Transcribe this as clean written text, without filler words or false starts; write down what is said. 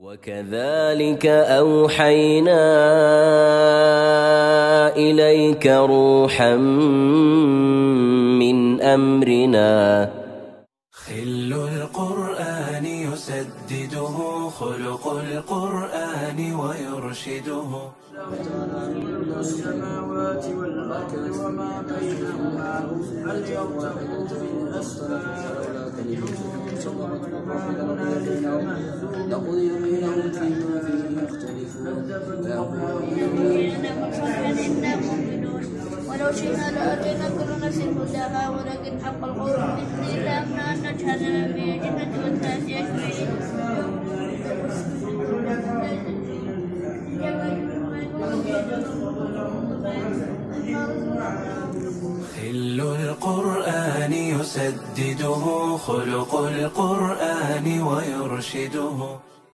وكذلك أوحينا إليك روحا من أمرنا. خل القرآن يسدده خلق القرآن ويرشده. السماوات والأرض وما بينهما هل يرتقون بالأسباب لقضي بينهم فيما فيه يختلفون. ولو شئنا لأتينا كل نفس هداها ولكن حق القول مني إلا أن نجعلنا في الجنة والناس أجمعين. خل القرآن يسدده خلق القرآن ويرشده.